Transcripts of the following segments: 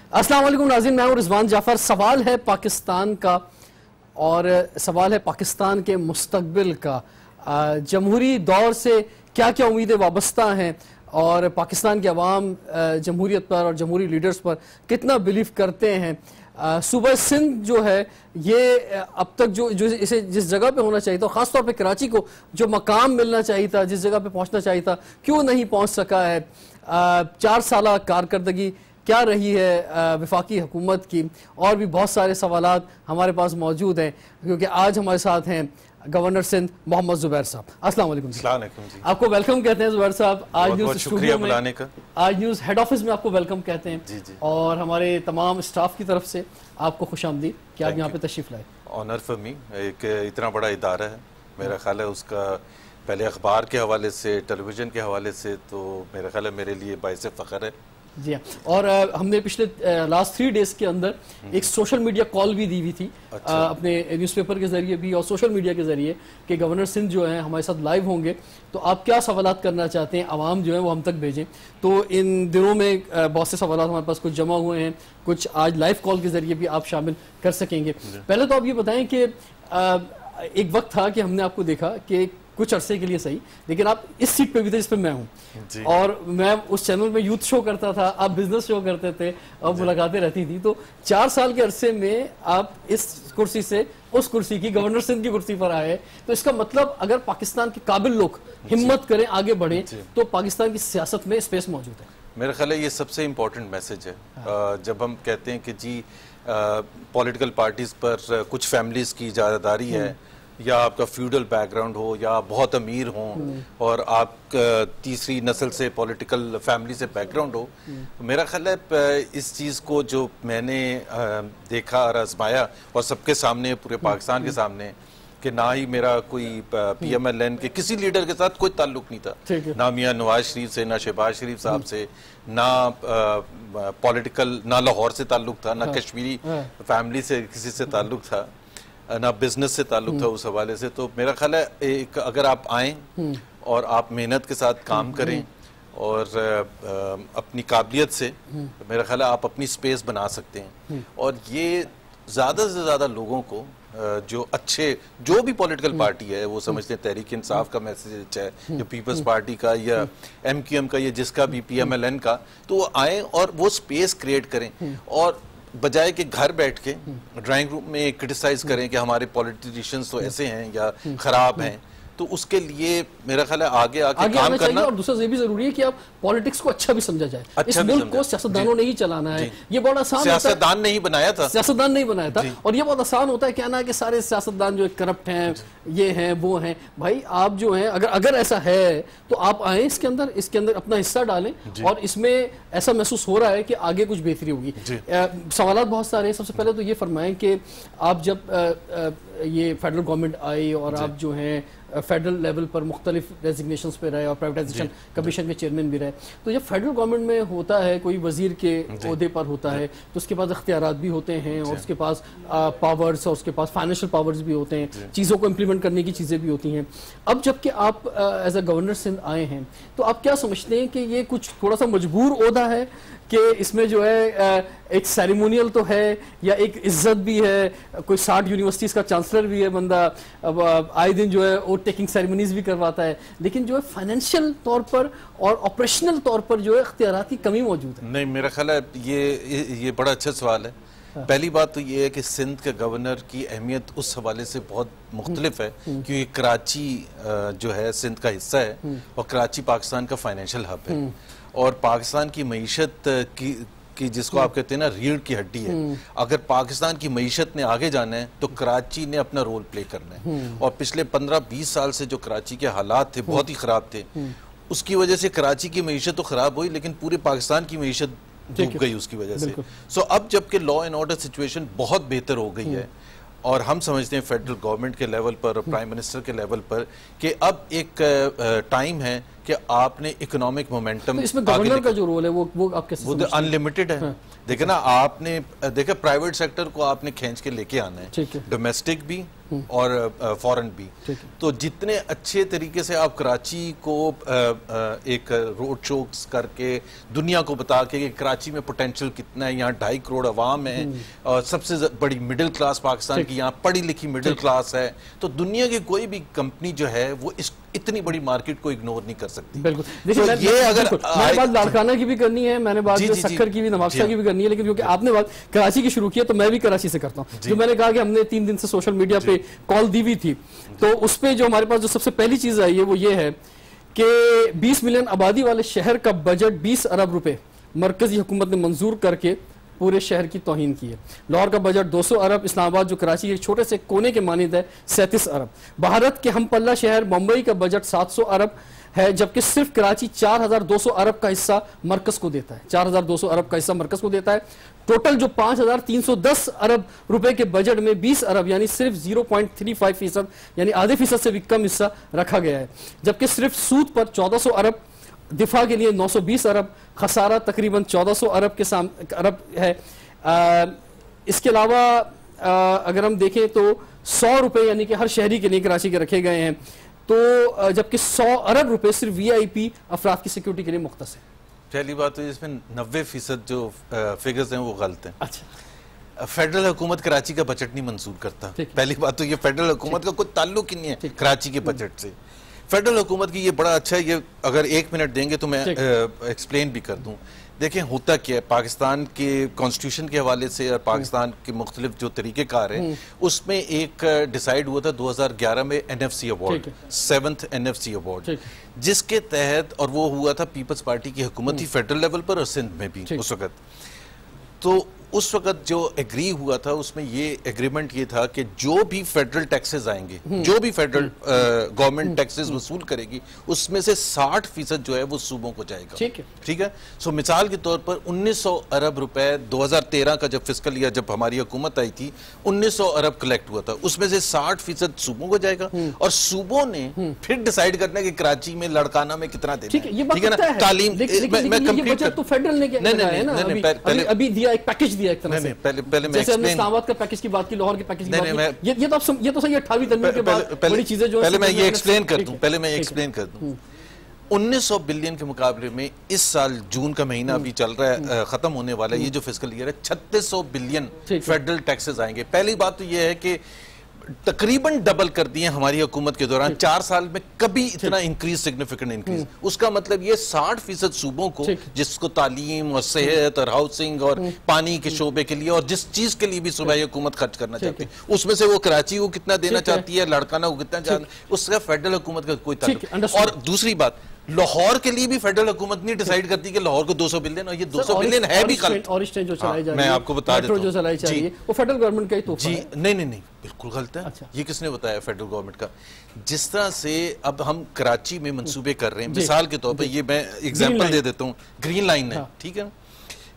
अस्सलाम वालेकुम नाज़रीन, मैं हूं रिजवान जाफर। सवाल है पाकिस्तान का और सवाल है पाकिस्तान के मुस्तकबिल का। जमहूरी दौर से क्या क्या उम्मीदें वाबस्ता हैं और पाकिस्तान के अवाम जमहूरियत पर और जमहूरी लीडर्स पर कितना बिलीव करते हैं। सूबा सिंध जो है ये अब तक जो इसे जिस जगह पे होना चाहिए था, ख़ासतौर पे कराची को जो मकाम मिलना चाहिए था, जिस जगह पे पहुंचना चाहिए था, क्यों नहीं पहुंच सका है। 4 साल कारकर्दगी क्या रही है वफाकी हुकूमत की, और भी बहुत सारे सवालात हमारे पास मौजूद हैं, क्योंकि आज हमारे साथ हैं गवर्नर सिंध मोहम्मद जुबैर साहब। अस्सलाम वालेकुम जी। आपको वेलकम कहते हैं जुबैर साहब। आज न्यूज़ स्टूडियो में, आज न्यूज़ हेड ऑफिस में आपको वेलकम कहते हैं जी। और हमारे तमाम स्टाफ की तरफ से आपको खुशामदीद कि आप यहाँ पे तशरीफ लाए। ऑनर फॉर मी, एक इतना बड़ा इदारा है, मेरा ख्याल है उसका पहले अखबार के हवाले से, टेलीविज़न के हवाले से, तो मेरा ख्याल है मेरे लिए बाइस फ़ख्र है जी हाँ। और हमने पिछले लास्ट 3 डेज के अंदर एक सोशल मीडिया कॉल भी दी हुई थी। अच्छा। अपने न्यूज़पेपर के जरिए भी और सोशल मीडिया के जरिए कि गवर्नर सिंध जो है हमारे साथ लाइव होंगे, तो आप क्या सवालात करना चाहते हैं आवाम जो है वो हम तक भेजें। तो इन दिनों में बहुत से सवालात हमारे पास कुछ जमा हुए हैं, कुछ आज लाइव कॉल के जरिए भी आप शामिल कर सकेंगे। पहले तो आप ये बताएं कि एक वक्त था कि हमने आपको देखा कि कुछ अरसे के लिए सही, लेकिन आप इस सीट पे भी थे जिस पे मैं हूँ, और मैं उस चैनल में यूथ शो करता था, आप बिजनेस शो करते थे और मुलाकातें रहती थी। तो 4 साल के अरसे में आप इस कुर्सी से उस कुर्सी की, गवर्नर सिंध की कुर्सी पर आए, तो इसका मतलब अगर पाकिस्तान के काबिल लोग हिम्मत करें, आगे बढ़े, तो पाकिस्तान की सियासत में स्पेस मौजूद है। मेरा ख्याल है ये सबसे इम्पोर्टेंट मैसेज है। जब हम कहते हैं कि जी पॉलिटिकल पार्टीज पर कुछ फैमिलीज की इजारादारी है, या आपका फ्यूडल बैकग्राउंड हो, या बहुत अमीर हो और आप तीसरी नस्ल से, पॉलिटिकल फैमिली से बैकग्राउंड हो, तो मेरा ख्याल है इस चीज़ को जो मैंने देखा और आजमाया, और सबके सामने, पूरे पाकिस्तान के सामने, कि ना ही मेरा कोई PMLN के किसी लीडर के साथ कोई ताल्लुक नहीं था, ना मियां नवाज शरीफ से, ना शहबाज शरीफ साहब से, ना पॉलिटिकल, ना लाहौर से ताल्लुक था, ना कश्मीरी फैमिली से किसी से ताल्लुक था, ना बिजनेस से ताल्लुक था उस हवाले से। तो मेरा ख्याल है एक अगर आप आएँ और आप मेहनत के साथ काम करें और अपनी काबिलियत से, तो मेरा ख्याल है आप अपनी स्पेस बना सकते हैं। और ये ज़्यादा से ज़्यादा लोगों को जो अच्छे, जो भी पॉलिटिकल पार्टी है, वो समझते हैं तहरीक इंसाफ का मैसेज है, या पीपल्स पार्टी का, या MQM का, या जिसका भी PMLN का, तो वो आए और वो स्पेस क्रिएट करें, और बजाय कि घर बैठ के ड्राइंग रूम में क्रिटिसाइज करें कि हमारे पॉलिटिशियंस तो ऐसे हैं या खराब हैं, तो उसके लिए मेरा ख्याल है आगे काम करना। और दूसरा ये भी जरूरी है कि आप पॉलिटिक्स को अच्छा भी समझा जाए। इस मुल्क को सियासतदानों ने ही चलाना है, ये बहुत आसान होता है। सियासतदान नहीं बनाया था, सियासतदान नहीं बनाया था, और ये बहुत आसान होता है कहना कि सारे सियासतदान जो करप्ट हैं, ये हैं, वो हैं। भाई आप जो हैं, अगर ऐसा है तो आप आए इसके अंदर अपना हिस्सा डालें, और इसमें ऐसा महसूस हो रहा है कि आगे कुछ बेहतरी होगी। सवालात बहुत सारे हैं। सबसे पहले तो ये फरमाएं कि आप जब ये फेडरल गवर्नमेंट आई और आप जो हैं फेडरल लेवल पर मुख्तलिफ डेजिग्नेशंस पे रहे और प्राइवेटाइजेशन कमीशन के चेयरमैन भी रहे, तो जब फेडरल गवर्नमेंट में होता है, कोई वजीर के ओहदे पर होता है, तो उसके पास इख्तियारात भी होते हैं, और उसके पास पावर्स, और उसके पास फाइनेंशियल पावर्स भी होते हैं, चीज़ों को इम्प्लीमेंट करने की चीज़ें भी होती हैं। अब जबकि आप एज अ गवर्नर सिंध आए हैं, तो आप क्या समझते हैं कि ये कुछ थोड़ा सा मजबूर ओहदा है कि इसमें जो है एक सेरेमोनियल तो है, या एक इज्जत भी है, कोई 60 यूनिवर्सिटीज़ का चांसलर भी है बंदा, अब आए दिन जो है वो टेकिंग सेरेमनीज भी करवाता है, लेकिन जो है फाइनेंशियल तौर पर और ऑपरेशनल तौर पर जो है इख्तियारात की कमी मौजूद है। नहीं, मेरा ख्याल है ये बड़ा अच्छा सवाल है। पहली बात तो ये है कि सिंध के गवर्नर की अहमियत उस हवाले से बहुत मुख्तलिफ है, क्योंकि कराची जो है सिंध का हिस्सा है, और कराची पाकिस्तान का फाइनेंशियल हब है, और पाकिस्तान की मईशत की जिसको आप कहते हैं ना रीढ़ की हड्डी है। अगर पाकिस्तान की मईशत ने आगे जाना है तो कराची ने अपना रोल प्ले करना है, और पिछले 15-20 साल से जो कराची के हालात थे बहुत ही ख़राब थे, उसकी वजह से कराची की मईशत तो ख़राब हुई, लेकिन पूरे पाकिस्तान की मईशत डूब गई उसकी वजह से। सो अब जबकि लॉ एंड ऑर्डर सिचुएशन बहुत बेहतर हो गई है, और हम समझते हैं फेडरल गवर्नमेंट के लेवल पर, प्राइम मिनिस्टर के लेवल पर, कि अब एक टाइम है कि आपने इकोनॉमिक मोमेंटम, तो इसमें गवर्नर का जो रोल है वो आप कैसे वो अनलिमिटेड है। हाँ। देखिए ना, आपने देखा प्राइवेट सेक्टर को आपने खींच के लेके आना है, डोमेस्टिक भी और फॉरेन भी। तो जितने अच्छे तरीके से आप कराची को एक रोड शोज करके दुनिया को बता के कि कराची में पोटेंशियल कितना है, यहाँ 2.5 करोड़ अवाम है और सबसे बड़ी मिडिल क्लास पाकिस्तान की यहाँ पढ़ी लिखी मिडिल क्लास है, तो दुनिया की कोई भी कंपनी जो है वो इतनी बड़ी मार्केट को इग्नोर नहीं कर सकती। बिल्कुल। देखिए, तो ये अगर मैंने बात लाड़काना की भी करनी है, मैंने बात सक्खर की भी, नवाबशाह की भी करनी है, लेकिन क्योंकि आपने बात कराची की शुरू की है तो मैं भी कराची से करता हूँ। जो मैंने कहा कि हमने 3 दिन से सोशल मीडिया पे कॉल दी हुई थी, तो उस पे जो हमारे पास जो सबसे पहली चीज आई है वो ये है कि 20 मिलियन आबादी वाले शहर का बजट 20 अरब रुपए मरकजी हुकूमत ने मंजूर करके पूरे शहर की तौहीन की है। लाहौर का बजट 200 अरब, इस्लामाबाद जो कराची के एक छोटे से कोने के मानिंद है 37 अरब। भारत के हम पल्ला शहर मुंबई का बजट 700 अरब है, जबकि सिर्फ कराची 4200 अरब का हिस्सा मरकज को देता है, 4200 अरब का हिस्सा मरकज को देता है। टोटल जो 5310 अरब रुपए के बजट में 20 अरब यानी सिर्फ 0.35% यानी आधे फीसद से भी कम हिस्सा रखा गया है, जबकि सिर्फ सूद पर 1400 अरब, दिफा के लिए 920 अरब, खसारा तकरीबन 1400 अरब के अरब है। इसके अलावा अगर हम देखें तो 100 रुपए यानी कि हर शहरी के लिए कराची के रखे गए हैं, तो जबकि 100 अरब रुपए सिर्फ वीआईपी अफराद की सिक्योरिटी के लिए मुख्तस है। पहली बात तो इसमें 90% जो फिगर्स हैं वो गलत हैं। अच्छा, फेडरल हुकूमत कराची का बजट नहीं मंजूर करता। पहली बात तो ये फेडरल हुकूमत का कोई ताल्लुक ही नहीं है कराची के बजट से। फेडरल हुकूमत की ये बड़ा अच्छा है, ये अगर 1 मिनट देंगे तो मैं एक्सप्लेन भी कर दूं। देखें होता क्या है, पाकिस्तान के कॉन्स्टिट्यूशन के हवाले से और पाकिस्तान के मुख्तलिफ जो तरीक़ेकार हैं उसमें एक डिसाइड हुआ था 2011 में NFC award, 7th NFC award, जिसके तहत, और वो हुआ था पीपल्स पार्टी की हुकूमत थी फेडरल लेवल पर और सिंध में भी उस वक्त। तो उस वक्त जो एग्री हुआ था उसमें ये एग्रीमेंट ये था कि जो भी फेडरल टैक्सेस आएंगे, जो भी फेडरल गवर्नमेंट टैक्सेस वसूल करेगी, उसमें से 60% जो है वो सूबों को जाएगा। ठीक है। सो मिसाल के तौर पर 1900 अरब रुपए 2013 का जब फिस्कल ईयर जब हमारी हुकूमत आई थी 1900 अरब कलेक्ट हुआ था, उसमें से 60% सूबों को जाएगा और सूबों ने फिर डिसाइड करना है कि कराची में लड़काना में कितना देना है। ठीक है ना, तालीम अभी दिया एक पैकेज दिया एक तरह से। पहले मैं जैसे हमने इस्लामाबाद का पैकेज की बात की, लाहौर के पैकेज की बात की, ये तो सही 28वीं तरमीम के बाद बड़ी चीजें जो पहले मैं ये एक्सप्लेन कर दूं। 1900 बिलियन के मुकाबले में इस साल जून का महीना अभी चल रहा है, खत्म होने वाला है, ये जो फिस्कल ईयर है 3600 बिलियन फेडरल टैक्सेस आएंगे। पहली बात तो ये है कि तकरीबन डबल कर दिए हमारी हुकूमत के दौरान, 4 साल में कभी इतना इंक्रीज, सिग्निफिकेंट इंक्रीज। उसका मतलब ये 60% सूबों को, जिसको तालीम और सेहत और हाउसिंग और पानी के शोबे के लिए और जिस चीज के लिए भी सूबाई हुकूमत खर्च करना चाहती है, उसमें से वो कराची को कितना देना चाहती है, लड़काना को कितना चाहती है, उसका फेडरल हुकूमत का कोई ताल्लुक। और दूसरी बात, लाहौर के लिए भी फेडरल हुकूमत नहीं डिसाइड करती कि लाहौर को 200 बिलियन, और ये 200 बिलियन है भी गलत। और स्टेज जो चलाई जा रही है, मैं आपको बता देता हूं, जो चलाई जा रही है वो फेडरल गवर्नमेंट का ही तोहफा है। नहीं, बिल्कुल गलत है। अच्छा। ये किसने बताया फेडरल गवर्नमेंट का? जिस तरह से अब हम कराची में मंसूबे कर रहे हैं, मिसाल के तौर पर ये मैं एग्जांपल दे देता हूँ, ग्रीन लाइन है, ठीक है,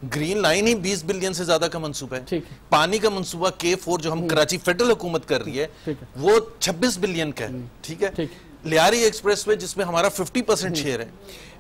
ग्रीन लाइन ही 20 बिलियन से ज्यादा का मंसूबा है। पानी का मंसूबा K4 जो हम कराची फेडरल हुकूमत कर रही है वो 26 बिलियन का है। ठीक है। लियारी एक्सप्रेसवे जिसमें हमारा 50% शेयर है,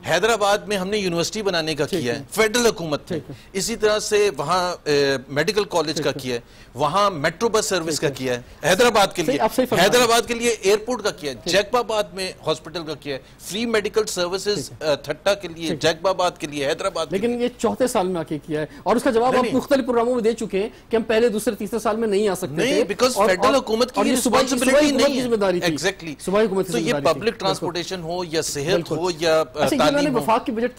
हैदराबाद में हमने यूनिवर्सिटी बनाने का किया है फेडरल हुकूमत ने, इसी तरह से वहाँ मेडिकल कॉलेज का किया है, वहाँ मेट्रो बस सर्विस का किया है हैदराबाद के लिए, हैदराबाद के लिए एयरपोर्ट का किया है, जैकबाबाद में हॉस्पिटल का किया है, फ्री मेडिकल सर्विसेज थट्टा के लिए, जैकबाबाद के लिए, हैदराबाद। लेकिन ये 4थे साल में आके किया है और उसका जवाब आप मुख्तलिफ प्रोग्रामों में दे चुके हैं कि हम पहले दूसरे तीसरे साल में नहीं आ सकते थे, बिकॉज़ फेडरल हुकूमत की रिस्पांसिबिलिटी नहीं है, जिम्मेदारी थी। एग्जैक्टली। तो ये पब्लिक ट्रांसपोर्टेशन हो या सेहत हो या मैंने वफाक के बजट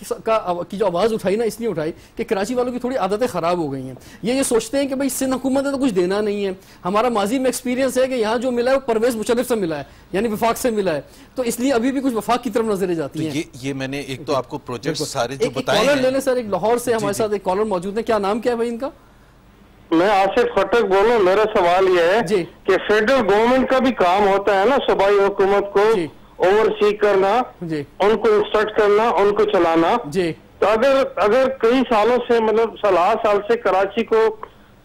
की जो आवाज उठाई ना, इसलिए उठाई कि कराची वालों की थोड़ी आदतें खराब हो गई हैं। ये सोचते हैं कि भाई सिंध हुकूमत ने तो कुछ देना नहीं है, हमारा माजी में एक्सपीरियंस है कि यहाँ जो मिला है वो परवेज मुशर्रफ से मिला है, यानी वफाक से मिला है, तो इसलिए अभी भी कुछ वफाक की तरफ नजरें जाती हैं। ये मैंने एक तो आपको प्रोजेक्ट सारे जो बताए कॉलर लेने सर, एक लाहौर से हमारे साथ एक कॉलर मौजूद है, क्या नाम क्या है भाई इनका? मैं आसिफ खटक बोल रहा हूँ। मेरा सवाल यह है कि फेडरल गवर्नमेंट का भी काम होता है ना सूबाई हुकूमत को ओवरसी करना, उनको इंस्ट्रक्ट करना, उनको चलाना। तो अगर कई सालों से मतलब 16 साल से कराची को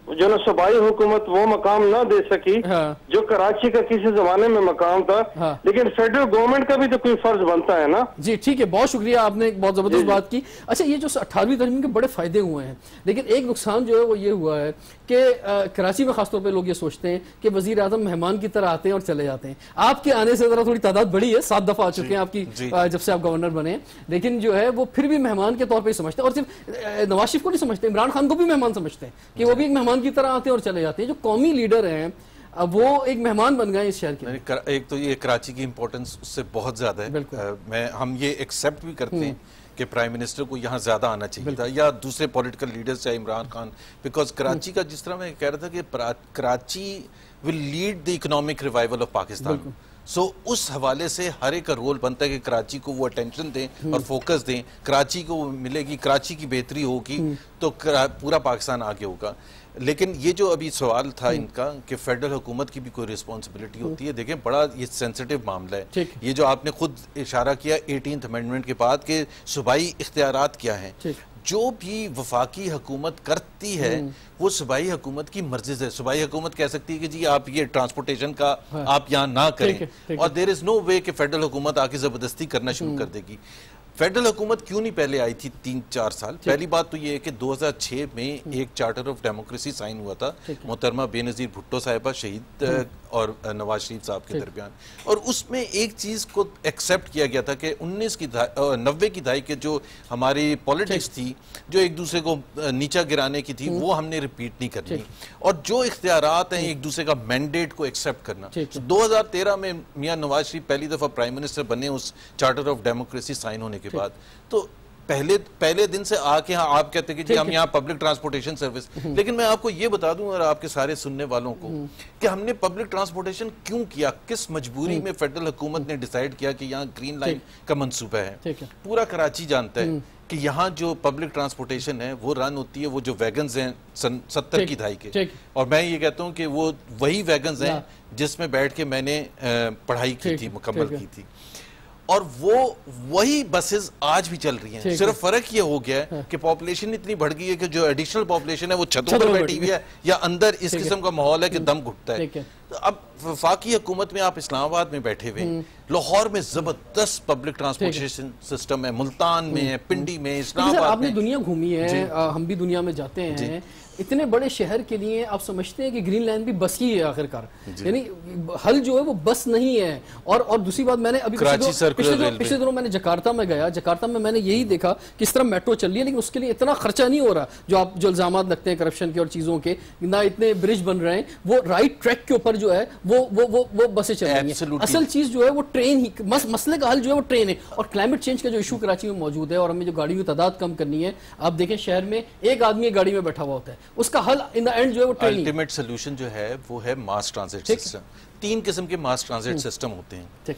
जो ना सूबाई हुकूमत वो मकाम ना दे सकी जो कराची का किसी जमाने में मकाम था, लेकिन फेडरल गवर्नमेंट का भी तो कोई फर्ज बनता है ना। जी ठीक है, बहुत शुक्रिया, आपने एक बहुत जबरदस्त बात की। अच्छा, ये जो 18वीं तरमीम के बड़े फायदे हुए हैं, लेकिन एक नुकसान जो है वो ये हुआ है कि कराची में खासतौर पे लोग ये सोचते हैं कि वजीर आजम मेहमान की तरह आते हैं और चले जाते हैं। आपके आने से जरा थोड़ी तादाद बढ़ी है, 7 दफा आ चुके हैं आपकी जब से आप गवर्नर बने, लेकिन जो है वो फिर भी मेहमान के तौर पर समझते हैं, और सिर्फ नवाज शरीफ को नहीं समझते, इमरान खान को भी मेहमान समझते हैं कि वो भी एक मेहमान की तरह आते हैं और चले जाते हैं। जो कौमी लीडर हैं अब वो एक मेहमान बन गए इस शहर के। एक तो ये कराची की इंपॉर्टेंस उससे बहुत ज्यादा है। हम ये एक्सेप्ट भी करते हैं कि प्राइम मिनिस्टर को यहाँ ज्यादा आना चाहिए था, या दूसरे पॉलिटिकल लीडर्स चाहे इमरान खान, बिकॉज कराची का जिस तरह मैं कह रहा था कि Karachi will lead the economic revival of Pakistan, so उस हवाले से हर एक का रोल बनता है कि कराची को वो अटेंशन दें और फोकस दें, कराची को मिलेगी, कराची की बेहतरी होगी तो पूरा पाकिस्तान आगे होगा। लेकिन ये जो अभी सवाल था इनका कि फेडरल हुकूमत की भी कोई रिस्पॉन्सिबिलिटी होती है, देखें बड़ा ये सेंसिटिव मामला है। ये जो आपने खुद इशारा किया 18th अमेंडमेंट के बाद के सूबाई इख्तियारात क्या हैं, जो भी वफाकी हुकूमत करती है वो सूबाई हुकूमत की मर्जी से। सूबाई हुकूमत कह सकती है कि जी आप ये ट्रांसपोर्टेशन का आप यहाँ ना करें, और देयर इज नो वे कि फेडरल हुकूमत आके जबरदस्ती करना शुरू कर देगी। फेडरल हुकूमत क्यों नहीं पहले आई थी 3-4 साल? पहली बात तो ये है कि 2006 में एक चार्टर ऑफ डेमोक्रेसी साइन हुआ था मोहतरमा बेनज़ीर भुट्टो साहिबा शहीद और नवाज शरीफ साहब के दरमियान, और उसमें एक चीज को एक्सेप्ट किया गया था कि 90 की दहाई के जो हमारी पॉलिटिक्स थी जो एक दूसरे को नीचा गिराने की थी वो हमने रिपीट नहीं करनी, और जो इख्तियारात हैं एक दूसरे का मैंडेट को एक्सेप्ट करना। 2013 में मियां नवाज शरीफ पहली दफा प्राइम मिनिस्टर बने उस चार्टर ऑफ डेमोक्रेसी साइन होने के बाद, तो पहले दिन से आके आप कहते हैं कि जी हम यहाँ पब्लिक ट्रांसपोर्टेशन सर्विस, लेकिन मैं आपको ये बता दूं और आपके सारे सुनने वालों को कि हमने पब्लिक ट्रांसपोर्टेशन क्यों किया, किस मजबूरी में फेडरल हुकूमत ने डिसाइड किया कि यहाँ ग्रीन लाइन का मंसूबा है। पूरा कराची जानता है कि यहाँ जो पब्लिक ट्रांसपोर्टेशन है वो रन होती है, वो जो वैगन्स हैं 70 की दहाई के, और मैं ये कहता हूँ कि वो वही वैगन्स हैं जिसमें बैठ के मैंने पढ़ाई की थी, मुकम्मल की थी, और वो वही बसेस आज भी चल रही हैं। सिर्फ फर्क ये हो गया है कि पॉपुलेशन इतनी बढ़ गई है कि जो एडिशनल पॉपुलेशन है वो छतों पर बैठी हुई है या अंदर इस किस्म का माहौल है कि दम घुटता है। तो अब वफाकी हुकूमत में आप इस्लामाबाद में बैठे हुए, लाहौर में जबरदस्त पब्लिक ट्रांसपोर्टेशन सिस्टम है, मुल्तान में है, पिंडी में, इस्लामाबाद में। आपने दुनिया घूमी है, हम भी दुनिया में जाते हैं, इतने बड़े शहर के लिए आप समझते हैं कि ग्रीन लाइन भी बस ही है आखिरकार, यानी हल जो है वो बस नहीं है। और दूसरी बात, मैंने अभी पिछले दिनों मैंने जकार्ता में गया, जकार्ता में मैंने यही देखा किस तरह मेट्रो चल रही है, लेकिन उसके लिए इतना खर्चा नहीं हो रहा जो इल्जाम लगते हैं करप्शन के और चीजों के, ना इतने ब्रिज बन रहे हैं, वो राइट ट्रैक के ऊपर जो है वो बसें चल रही हैं। असल चीज जो है वो ट्रेन ही, मसले का हल जो है वो ट्रेन है। और क्लाइमेट चेंज का जो इशू कराची में मौजूद है और हमें जो गाड़ियों की तादाद कम करनी है, आप देखें शहर में एक आदमी गाड़ी में बैठा हुआ होता है, उसका हल इन द एंड जो है वो ट्रेन। अल्टीमेट सोल्यूशन जो है वो है मास ट्रांजिट सिस्टम। 3 किस्म के मास ट्रांजिट सिस्टम होते हैं,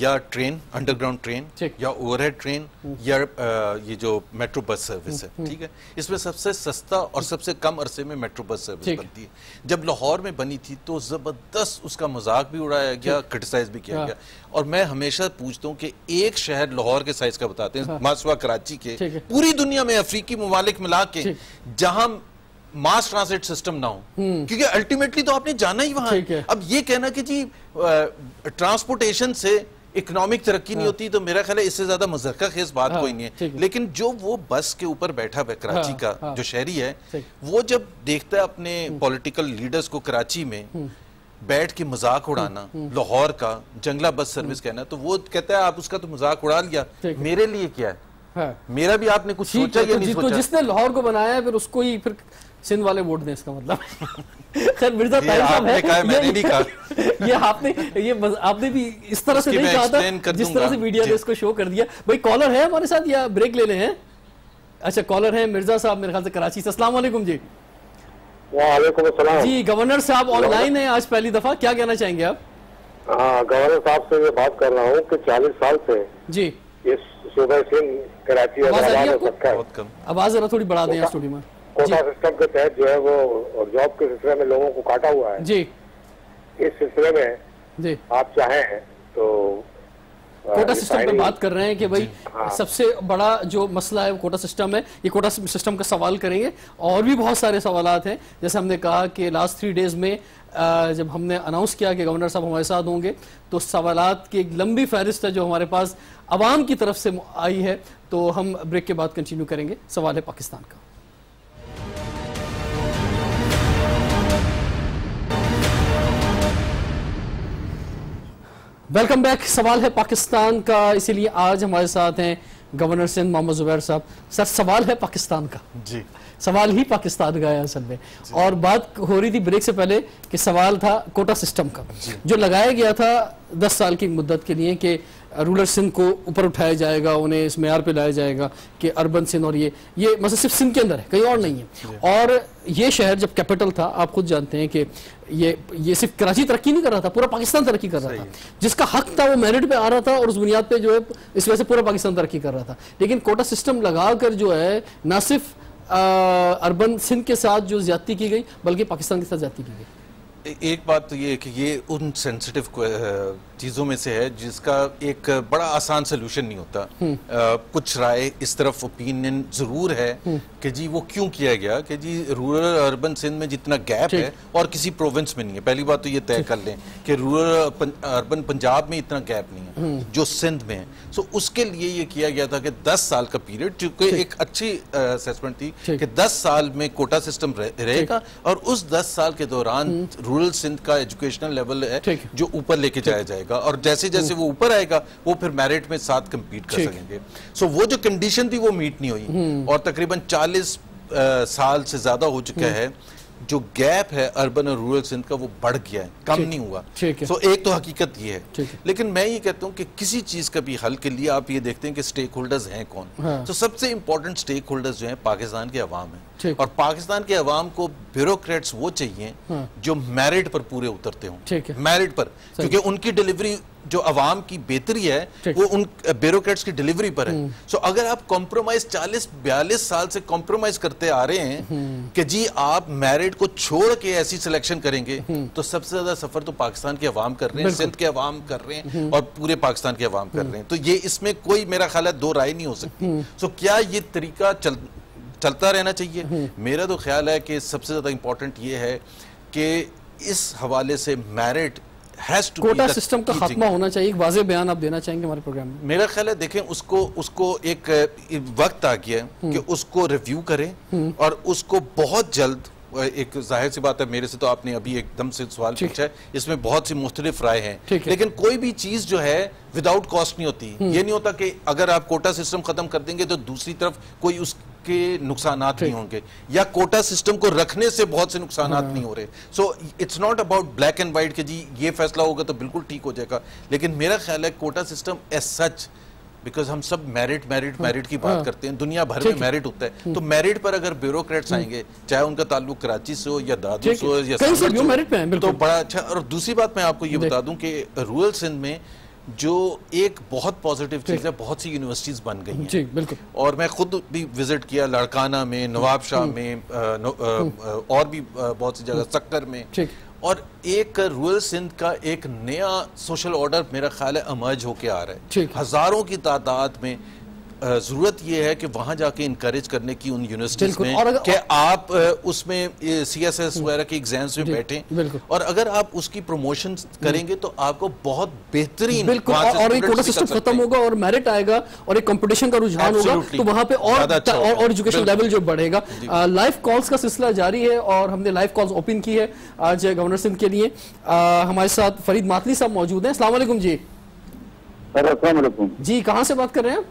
या ट्रेन, अंडरग्राउंड ट्रेन, या ओवरहेड ट्रेन, या ये जो मेट्रो बस सर्विस है। ठीक है, इसमें सबसे सस्ता और सबसे कम अरसे में मेट्रो बस सर्विस बनती है। जब लाहौर में बनी थी तो जबरदस्त उसका मजाक भी उड़ाया गया, क्रिटिसाइज भी किया गया, और मैं हमेशा पूछता हूँ कि एक शहर लाहौर के साइज का बताते हैं, मासवा कराची के, पूरी दुनिया में अफ्रीकी ममालिक मिला के जहां मास ट्रांजिट सिस्टम ना हो, क्योंकि अल्टीमेटली तो आपने जाना ही वहां है। अब ये कहना कि जी ट्रांसपोर्टेशन से इकोनॉमिक तरक्की नहीं होती, तो मेरा ख्याल है इससे ज्यादा मज़ाक़ खेज बात कोई नहीं है। लेकिन जो वो बस के ऊपर बैठा हुआ कराची का जो शहरी है, वो जब देखता है अपने पॉलिटिकल लीडर्स को कराची में बैठ के मजाक उड़ाना, लाहौर का जंगला बस सर्विस कहना, तो वो कहता है आप उसका तो मजाक उड़ा लिया, मेरे लिए क्या है? मेरा भी आपने कुछ सोचा या नहीं सोचा? जिसने लाहौर को बनाया फिर उसको ही फिर सिंध वाले वोट दें, इसका मतलब। खैर मिर्जा ताहिर साहब है, मैंने नहीं कहा। ये आपने भी इस तरह से नहीं कहा था जिस तरह से मीडिया ने इसको शो कर दिया। भाई कॉलर है हमारे साथ या ब्रेक ले हैं? अच्छा कॉलर है मिर्जा साहब मेरे ख्याल से कराची से। अस्सलाम वालेकुम जी। वालेकुम अस्सलाम जी। गवर्नर साहब ऑनलाइन है आज पहली दफा, क्या कहना चाहेंगे आप? हाँ, गवर्नर साहब से मैं बात कर रहा हूँ कि 40 साल से जी इस सूबे सिंध कराची आवाज जरा थोड़ी बढ़ा दें स्टूडियो में। कोटा सिस्टम के तहत जो है वो जॉब के सिलसिले में लोगों को काटा हुआ है जी। इस सिलसिले में जी आप चाहें तो कोटा सिस्टम पे बात कर रहे हैं कि भाई सबसे बड़ा जो मसला है वो कोटा सिस्टम है। ये कोटा सिस्टम का सवाल करेंगे और भी बहुत सारे सवालात हैं। जैसे हमने कहा कि लास्ट 3 डेज में जब हमने अनाउंस किया कि गवर्नर साहब हमारे साथ होंगे तो सवालात की एक लंबी फहरिस्त है जो हमारे पास अवाम की तरफ से आई है। तो हम ब्रेक के बाद कंटिन्यू करेंगे। सवाल है पाकिस्तान का। Welcome back. सवाल है पाकिस्तान का, इसीलिए आज हमारे साथ हैं गवर्नर सिंध मोहम्मद जुबैर साहब। सर सवाल है पाकिस्तान का जी, सवाल ही पाकिस्तान का है असल में। और बात हो रही थी ब्रेक से पहले कि सवाल था कोटा सिस्टम का जो लगाया गया था 10 साल की मुद्दत के लिए कि रूरल सिंध को ऊपर उठाया जाएगा, उन्हें इस मेयार पे लाया जाएगा कि अर्बन सिंध, और ये मतलब सिर्फ सिंध के अंदर है, कहीं और नहीं है। और ये शहर जब कैपिटल था, आप खुद जानते हैं कि ये सिर्फ कराची तरक्की नहीं कर रहा था, पूरा पाकिस्तान तरक्की कर रहा था। जिसका हक था वो मेरिट पे आ रहा था और उस बुनियाद पे जो है इस वजह से पूरा पाकिस्तान तरक्की कर रहा था। लेकिन कोटा सिस्टम लगाकर जो है ना सिर्फ अर्बन सिंध के साथ जो ज्यादती की गई बल्कि पाकिस्तान के साथ ज्यादती की गई। एक बात तो ये है कि ये उन सेंसिटिव चीज़ों में से है जिसका एक बड़ा आसान सोल्यूशन नहीं होता। कुछ राय इस तरफ ओपिनियन ज़रूर है कि जी वो क्यों किया गया कि जी रूरल अर्बन सिंध में जितना गैप है और किसी प्रोविंस में नहीं है। पहली बात तो ये तय कर लें कि रूरल अर्बन पंजाब में इतना गैप नहीं है जो सिंध में है। सो उसके लिए ये किया गया था कि 10 साल का पीरियड, चूंकि एक अच्छी असेसमेंट थी कि 10 साल में कोटा सिस्टम रहेगा और उस 10 साल के दौरान रूरल सिंध का एजुकेशनल लेवल है जो ऊपर लेके जाया जाएगा और जैसे जैसे वो ऊपर आएगा वो फिर मेरिट में साथ कंपीट कर सकेंगे। सो वो जो कंडीशन थी वो मीट नहीं हुई और तकरीबन 40 साल से ज्यादा हो चुका है जो गैप है अर्बन और रूरल सिंध का वो बढ़ गया है, कम नहीं हुआ। सो एक तो हकीकत ये है। लेकिन मैं ये कहता हूँ कि किसी चीज का भी हल के लिए आप ये देखते हैं कि स्टेक होल्डर्स हैं कौन। तो सबसे इंपॉर्टेंट स्टेक होल्डर्स जो हैं पाकिस्तान के अवाम है और पाकिस्तान के अवाम को ब्यूरोक्रेट्स वो चाहिए जो मेरिट पर पूरे उतरते हों, मेरिट पर, क्योंकि उनकी डिलीवरी जो अवाम की बेहतरी है वो उन ब्यूरोक्रेट्स की डिलीवरी पर है। सो अगर आप कॉम्प्रोमाइज 40-42 साल से कॉम्प्रोमाइज करते आ रहे हैं कि जी आप मेरिट को छोड़ के ऐसी सिलेक्शन करेंगे तो सबसे ज्यादा सफर तो पाकिस्तान के अवाम कर रहे हैं, सिंध के अवाम कर रहे हैं और पूरे पाकिस्तान के अवाम कर रहे हैं। तो ये इसमें कोई मेरा ख्याल है दो राय नहीं हो सकती। सो क्या ये तरीका चलता रहना चाहिए? मेरा तो ख्याल है कि सबसे ज्यादा इंपॉर्टेंट ये है कि इस हवाले से मेरिट कोटा सिस्टम का खात्मा होना चाहिए। एक वाज़ेह बयान आप देना चाहेंगे हमारे प्रोग्राम में? मेरा ख्याल है देखें उसको एक वक्त आ गया है कि उसको रिव्यू करें और उसको बहुत जल्द, एक जाहिर सी बात है मेरे से तो आपने अभी एकदम से सवाल पूछा है, इसमें बहुत सी मुख्तलिफ राय हैं, लेकिन कोई भी चीज जो है विदाउट कॉस्ट नहीं होती। ये नहीं होता कि अगर आप कोटा सिस्टम खत्म कर देंगे तो दूसरी तरफ कोई उसके नुकसानात नहीं होंगे या कोटा सिस्टम को रखने से बहुत से नुकसानात नहीं हो रहे। So it's not about black and white कि जी ये फैसला होगा तो बिल्कुल ठीक हो जाएगा। लेकिन मेरा ख्याल है quota system as such, because हम सब मेरिट की बात करते हैं, दुनिया भर में मेरिट होता है, तो मेरिट पर अगर ब्यूरोक्रेट्स आएंगे चाहे उनका ताल्लुक कराची से हो या दादू से हो या तो बड़ा अच्छा। और दूसरी बात मैं आपको ये बता दूं कि रूरल सिंध में जो एक बहुत पॉजिटिव चीज है, बहुत सी यूनिवर्सिटीज बन गई हैं और मैं खुद भी विजिट किया लड़काना में, नवाब शाह में और भी बहुत सी जगह, सक्कर में। और एक रूरल सिंध का एक नया सोशल ऑर्डर मेरा ख्याल है इमर्ज होके आ रहा है हजारों की तादाद में। जरूरत यह है कि वहां जाके इनकरेज करने की उन यूनिवर्सिटीज में कि आप उसमें CSS वगैरह के एग्जाम्स में बैठें और अगर आप उसकी प्रमोशन करेंगे तो आपको बहुत बेहतरीन और एक कोटा सिस्टम खत्म होगा और मेरिट आएगा और एक कंपटीशन का रुझान होगा तो वहां पे और एजुकेशन लेवल जो बढ़ेगा। लाइव कॉल्स का सिलसिला जारी है और हमने लाइव कॉल्स ओपन की है आज गवर्नर सिंध के लिए। हमारे साथ फरीद मातली साहब मौजूद हैं। अस्सलाम वालेकुम जी। जी कहाँ से बात कर रहे हैं?